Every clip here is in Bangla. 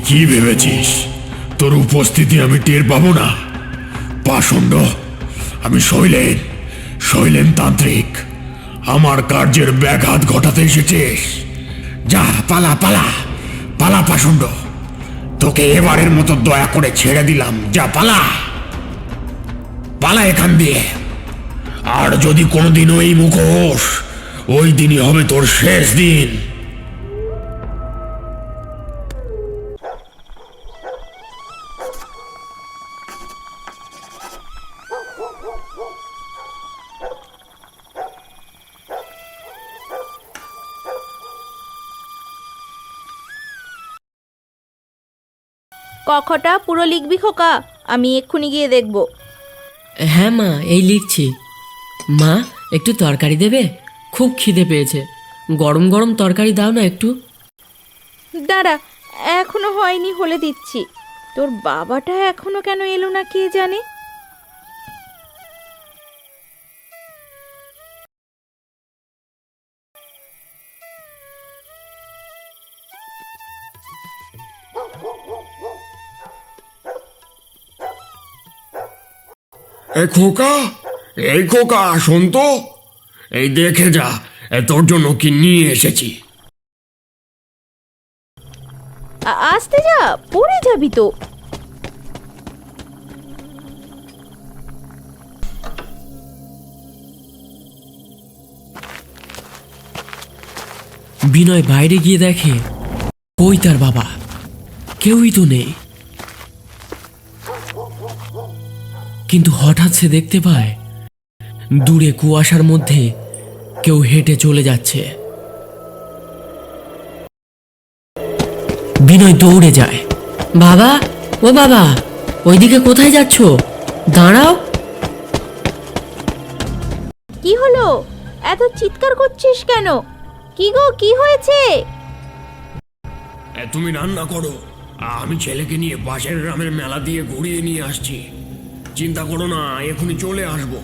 কি ভেবেছিস তোর উপস্থিতি আমি টের পাবো না? পাষণ্ড, আমি শৈলেন তান্ত্রিক। আমার কার্যের ব্যাঘাত ঘটাতে এসেছিস। যা, পালা পালা পালা পাষণ্ড, তোকে এবারের মতো দয়া করে ছেড়ে দিলাম। যা, পালা পালা এখান দিয়ে। আর যদি কোনোদিনও এই মুখোশ, ওই দিনই হবে তোর শেষ দিন। কখটা পুরো লিখবি খোকা? আমি এক্ষুনি গিয়ে দেখব। হ্যাঁ মা, এই লিখছি। মা, একটু তরকারি দেবে? খুব খিদে পেয়েছে। গরম গরম তরকারি দাও না একটু। দাঁড়া, এখনো হয়নি, হলে দিচ্ছি। তোর বাবাটা এখনো কেন এলো না কে জানে। এই খোকা, শোন তো, এই দেখে যা, তোর জন্য কি নিয়ে এসেছি। আসতে যা, পড়ে যাবি তো। বিনয় বাইরে গিয়ে দেখে কই তার বাবা, কেউই তো নেই। কিন্তু হঠাৎ সে দেখতে পায় দূরে কুয়াশার মধ্যে কেউ হেঁটে চলে যাচ্ছে। বিনয় দৌড়ে যায়। বাবা, ও বাবা, ওইদিকে কোথায় যাচ্ছ? দাঁড়াও। কি হলো? এত চিৎকার করছিস কেন? কি গো, কি হয়েছে? তুমি রান্না করো, আমি ছেলেকে নিয়ে পাশের গ্রামের মেলা দিয়ে ঘুরিয়ে নিয়ে আসছি। চিন্তা করো না, এখনই চলে আসবো।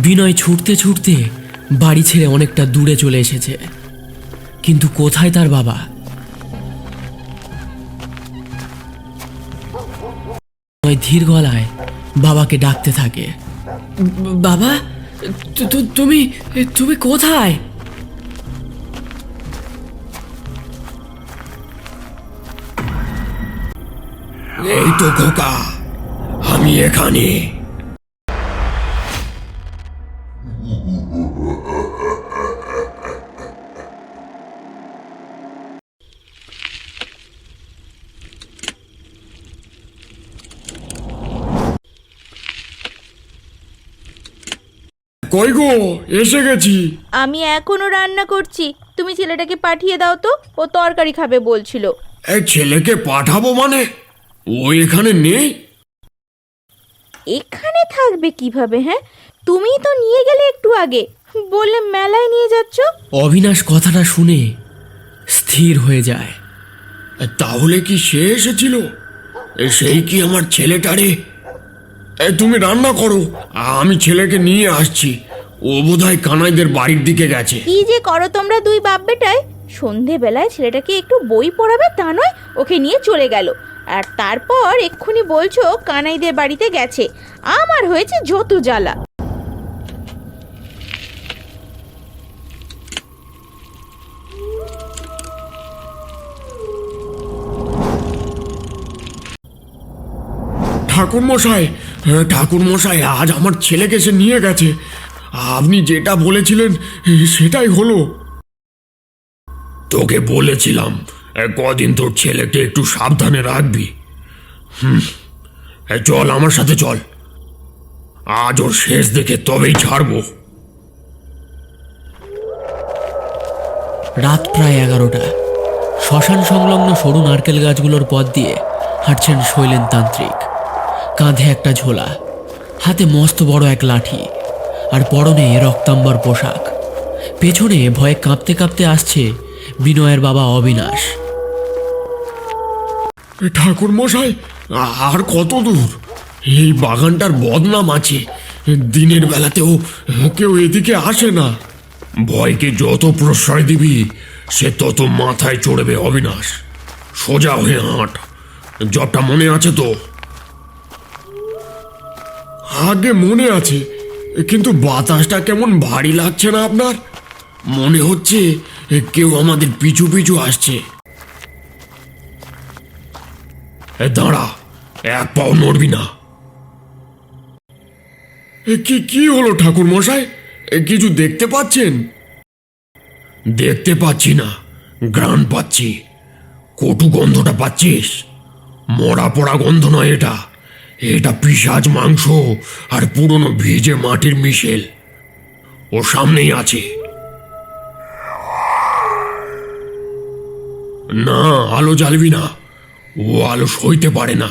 বিনয় ছুটতে ছুটতে বাড়ি ছেড়ে অনেকটা দূরে চলে এসেছে। কিন্তু কোথায় তার বাবা? বিনয় ধীর গলায় বাবাকে ডাকতে থাকে। বাবা, তুমি তুমি কোথায়? এই তো খোকা, আমি এখানে। কই গো, এসে গেছি। আমি এখনো রান্না করছি, তুমি ছেলেটাকে পাঠিয়ে দাও তো, ও তরকারি খাবে বলছিল। এই ছেলেকে পাঠাবো মানে? ও এখানে নেই। এখানে থাকবে কিভাবে? হ্যাঁ, তুমিই তো নিয়ে গেলে একটু আগে, বললে মেলায় নিয়ে যাচ্ছ। অবিনাশ কথাটা শুনে স্থির হয়ে যায়। তাহলে কি সে এসেছিল? সেই কি আমার ছেলেটারে? তুমি রান্না করো, আমি ছেলেকে নিয়ে আসছি। ও বোধহয় কানাইদের বাড়ির দিকে গেছে। কি যে করো তোমরা দুই বাপ বেটায়! সন্ধেবেলায় ছেলেটাকে একটু বই পড়াবে তা নয়, ওকে নিয়ে চলে গেল। আর তারপর এক্ষুনি বলছো কানাইদের বাড়িতে গেছে। আমার হয়েছে যত জ্বালা। ঠাকুর মশাই, আজ আমার ছেলেকে সে নিয়ে গেছে। আপনি যেটা বলেছিলেন সেটাই হলো। তোকে বলেছিলাম কদিন তোর ছেলেকে একটু সাবধানে রাখবি। চল আমার সাথে চল, আজ ওর শেষ দেখে তবেই ছাড়বো। রাত প্রায় 11টা। শ্মশান সংলগ্ন সরু নারকেল গাছগুলোর পথ দিয়ে হাঁটছেন শৈলেন তান্ত্রিক। কাঁধে একটা ঝোলা, হাতে মস্ত বড় এক লাঠি, আর পরনে রক্তাম্বর পোশাক। পেছনে ভয়ে কাঁপতে কাঁপতে আসছে বিনয়ের বাবা অবিনাশ। ঠাকুর মশাই, আর কত দূর? এই বাগানটার বদনাম আছে, দিনের বেলাতেও কেউ এদিকে আসে না। ভয়কে যত প্রশ্রয় দিবি সে তত মাথায় চড়বে অবিনাশ। সোজা হয়ে হাঁট, জবটা মনে আছে তো? আগে মনে আছে, কিন্তু বাতাসটা কেমন ভারী লাগছে না আপনার? মনে হচ্ছে কেউ আমাদের পিছু পিছু আসছে। দাঁড়া, এক পাও নড়বি না। কি কি হলো ঠাকুর মশাই? কিছু দেখতে পাচ্ছেন? দেখতে পাচ্ছি না, ঘ্রাণ পাচ্ছি। কটু গন্ধটা পাচ্ছিস? মরা পড়া গন্ধ নয় এটা, এটা পিশাচ মাংস আর পুরনো ভিজে মাটির মিশেল। ও সামনেই আছে। না, আলো জ্বালবি না, ও আলো সইতে পারে না,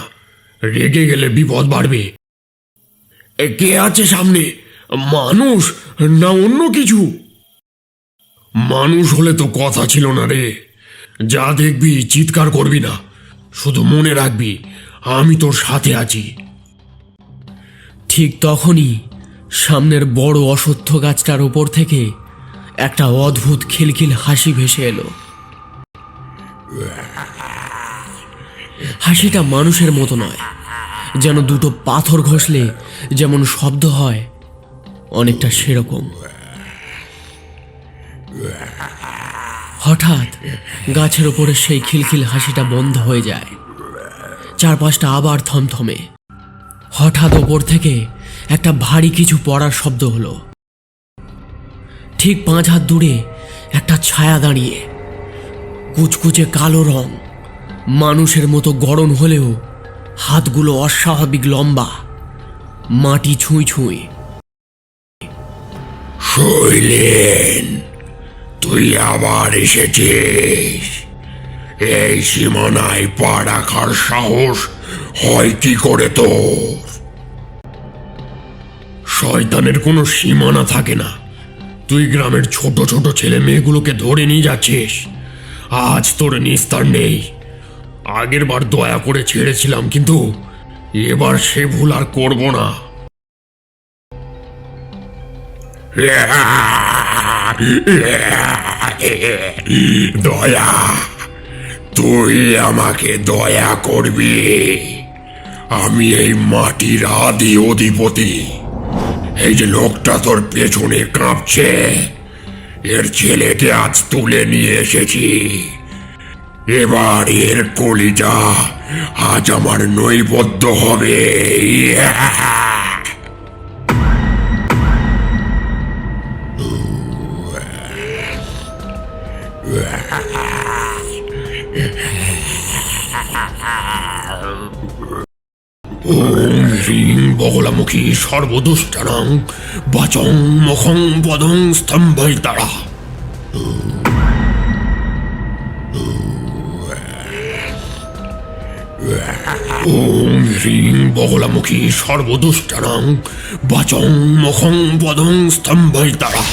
রেগে গেলে বিপদ বাড়বে। কে আছে সামনে? মানুষ না অন্য কিছু? মানুষ হলে তো কথা ছিল না রে। যা দেখবি চিৎকার করবি না, শুধু মনে রাখবি আমি তোর সাথে আছি। ঠিক তখনই সামনের বড় অশ্বত্থ গাছটার উপর থেকে একটা অদ্ভুত খিলখিল হাসি ভেসে এলো। হাসিটা মানুষের মতো নয়, যেন দুটো পাথর ঘষলে যেমন শব্দ হয় অনেকটা সেরকম। হঠাৎ গাছের ওপরে সেই খিলখিল হাসিটা বন্ধ হয়ে যায়, চারপাশটা আবার থমথমে। হঠাৎ ওপর থেকে একটা ভারী কিছু পড়ার শব্দ হলো। ঠিক 5 হাত দূরে একটা ছায়া দাঁড়িয়ে, কুচকুচে কালো রং, মানুষের মতো গড়ন হলেও হাতগুলো অস্বাভাবিক লম্বা, মাটি ছুঁই ছুঁই। শৈলেন, তুই আবার এসেছিস? এই সীমানায় পা রাখার সাহস হয় কি করে তোর? শয়তানের কোনো সীমানা থাকে না। তুই গ্রামের ছোট ছোট ছেলে মেয়েগুলোকে ধরে নিয়ে যাচ্ছিস। আজ তোর নিস্তার নেই। আগের বার দয়া করে ছেড়েছিলাম, কিন্তু এবার সে ভুল আর করব না। দয়া? তুই আমাকে দয়া করবি? আমি এই মাটির আদি অধিপতি। এই যে লোকটা তোর পেছনে কাঁপছে, এর ছেলেকে আজ তুলে নিয়ে এসেছি। এবার এর কলিজা আজ আমার নৈবেদ্য হবে। ওম হ্রিং বগলামুখী সর্বদুষ্টানাং বাচং মুখং পদং স্তম্ভৈতারা। ওম হ্রিং বগলামুখী সর্বদুষ্টানাং বাচং মুখং পদং স্তম্ভৈতারা।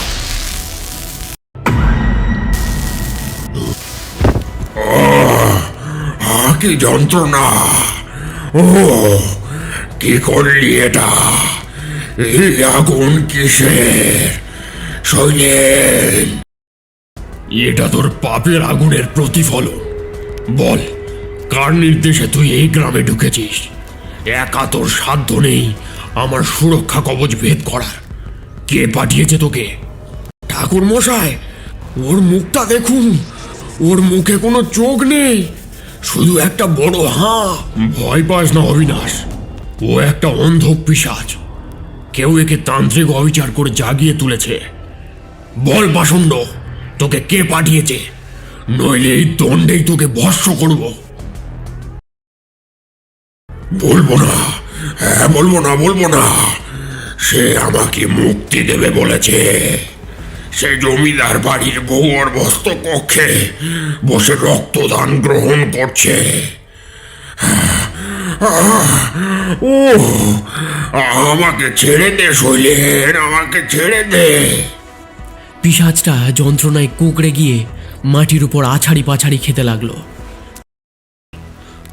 কি যন্ত্রণা! ও, কি করলি এটা? এই আগুন কিসের? শৈলেন, এটা তোর পাপের আগুনের প্রতিফলন। বল, কার নির্দেশে তুই এই গ্রামে ঢুকেছিস? একা তোর সাধ্য নেই আমার সুরক্ষা কবচ ভেদ করার। কে পাঠিয়েছে তোকে? ঠাকুর মশাই, ওর মুখটা দেখুন। ওর মুখে কোনো চোখ নেই, শুধু একটা বড় হাঁ। ভয় পাস না অবিনাশ, ও একটা অন্ধ পিশাচ। কেউ একে তান্ত্রিক অবিচার করে জাগিয়ে তুলেছে। বল পাষণ্ড, তোকে কে পাঠিয়েছে? নইলে এই দণ্ডেই তোকে ভস্ম করব। বলবো না, হ্যাঁ বলবো না। সে আমাকে মুক্তি দেবে বলেছে। সে জমিদার বাড়ির ভূগর্ভস্থ কক্ষে বসে রক্তদান গ্রহণ করছে। ও, আমাকে ছেড়ে দে শৈলেন, আমাকে ছেড়ে দে। পিশাচটা যন্ত্রণায় কুঁকড়ে গিয়ে মাটির উপর আছাড়ি পাছাড়ি খেতে লাগলো।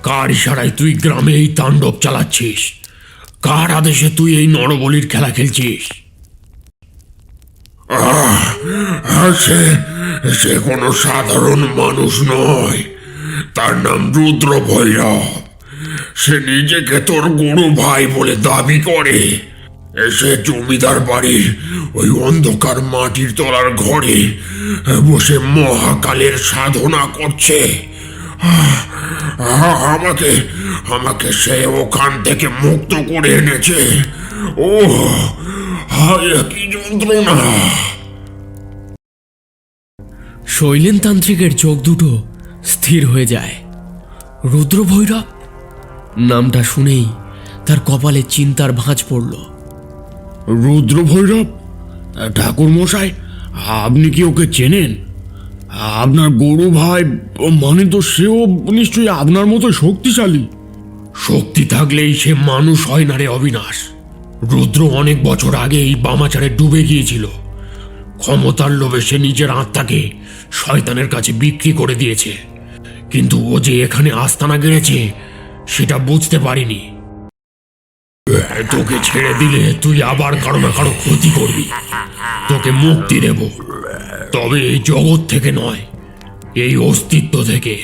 কার ইশারায় তুই গ্রামে এই তাণ্ডব চালাচ্ছিস? কার আদেশে তুই এই নরবলির খেলা খেলছিস? সে কোনো সাধারণ মানুষ নয়, তার নাম রুদ্র ভৈরব। সে নিজেকে তোর গুরু ভাই বলে দাবি করে। সে জমিদার বাড়ির ওই অন্ধকার মাটির তলার ঘরে বসে মহাকালের সাধনা করছে। আমাকে আমাকে সে ওখান থেকে মুক্ত করে এনেছে। ও হায়, কি যন্ত্রণা! শৈলেন তান্ত্রিকের চোখ দুটো স্থির হয়ে যায়। রুদ্র ভৈরব নামটা শুনেই তার কপালে চিন্তার ভাঁজ পড়ল। রুদ্র ভৈরব? ঠাকুর মশাই, আপনি কি ওকে চেনেন? আপনার গুরু ভাই, মানে তো সেও নিশ্চয়ই আপনার মতো শক্তিশালী। শক্তি থাকলেই সে মানুষ হয় না রে অবিনাশ। রুদ্র অনেক বছর আগে এই বামাচারে ডুবে গিয়েছিল। ক্ষমতার লোভে সে নিজের আত্মাকে শয়তানের কাছে বিক্রি করে দিয়েছে। কিন্তু ও যে এখানে আস্তানা গেড়েছে সেটা বুঝতে পারিনি। তোকে ছেড়ে দিলে তুই আবার কারো না কারো ক্ষতি করবি। তোকে মুক্তি দেব, তবে এই জগৎ থেকে নয়, এই অস্তিত্ব থেকে।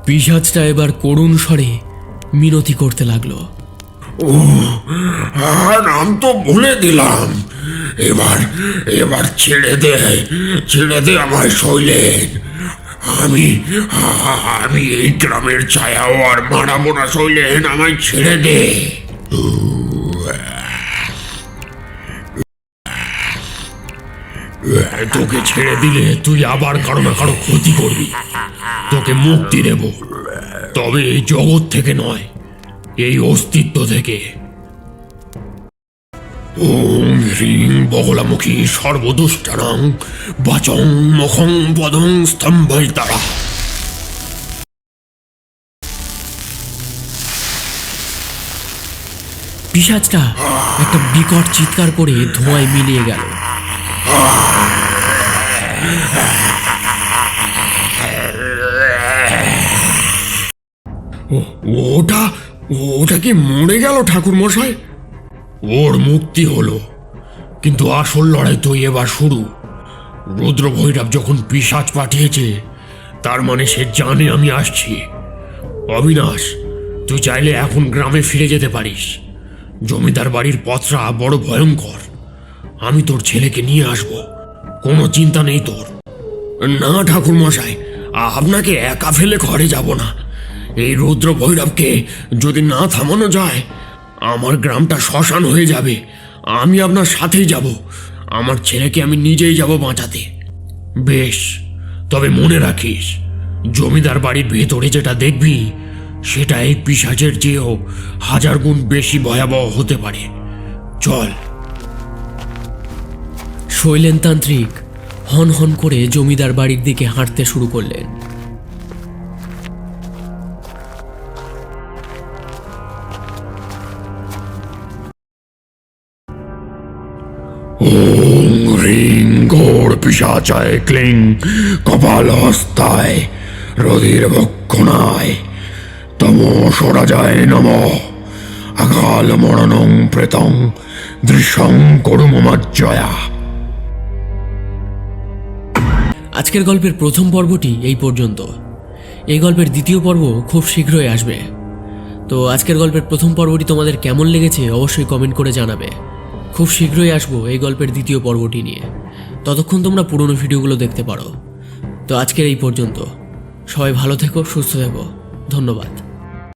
পিশাচটা এবার করুণ স্বরে মিনতি করতে লাগলো। নাম তো ভুলে দিলাম। এবার এবার ছেড়ে দে আমায় শৈলেন। আমি এই গ্রামের ছায়াও আর মারাবো না শৈলেন, আমায় ছেড়ে দে। তোকে ছেড়ে দিলে তুই আবার কারো না কারো ক্ষতি করবি। তোকে মুক্তি দেব, তবে এই জগৎ থেকে নয়, এই অস্তিত্ব থেকে। ওম হ্রিং বগলামুখী সর্বদুষ্টানাং বাচং মুখং পদং স্তম্ভৈতারা। পিশাচটা একটা বিকট চিৎকার করে ধোঁয়ায় মিলিয়ে গেল। ওটা ওটা কি মরে গেল ঠাকুর মশাই? ওর মুক্তি হলো, কিন্তু আসল লড়াই তো এবার শুরু। রুদ্র ভৈরব যখন পিশাচ পাঠিয়েছে, তার মানে সে জানে আমি আসছি। অবিনাশ, তুই চাইলে এখন গ্রামে ফিরে যেতে পারিস। জমিদার বাড়ির পথটা বড় ভয়ঙ্কর। আমি তোর ছেলেকে নিয়ে আসব, কোনো চিন্তা নেই তোর। না ঠাকুর মশাই, আপনাকে একা ফেলে ঘরে যাব না। এই রুদ্র ভৈরবকে যদি না থামানো যায়, আমার গ্রামটা শ্মশান হয়ে যাবে। আমি আপনার সাথেই যাব। আমার ছেলেকে আমি নিজেই যাব বাঁচাতে। বেশ, তবে মনে রাখিস, জমিদার বাড়ির ভেতরে যেটা দেখবি সেটা এই পিশাচের চেয়েও 1000 গুণ বেশি ভয়াবহ হতে পারে। চল। শৈলেন তান্ত্রিক হন হন করে জমিদার বাড়ির দিকে হাঁটতে শুরু করলেন। ওং হ্রিং ঘোর পিশাচায় ক্লিং কপালহস্তায় রোদির ভক্ষণায় তমোসরাজায় নমঃ আকাল মরণং প্রেতং দৃশ্যং করুমমাজ্জয়া। আজকের গল্পের প্রথম পর্বটি এই পর্যন্ত। এই গল্পের দ্বিতীয় পর্ব খুব শীঘ্রই আসবে। তো আজকের গল্পের প্রথম পর্বটি তোমাদের কেমন লেগেছে অবশ্যই কমেন্ট করে জানাবে। খুব শীঘ্রই আসবো এই গল্পের দ্বিতীয় পর্বটি নিয়ে। ততক্ষণ তোমরা পুরনো ভিডিওগুলো দেখতে পারো। তো আজকের এই পর্যন্ত। সবাই ভালো থেকো, সুস্থ থেকো। ধন্যবাদ।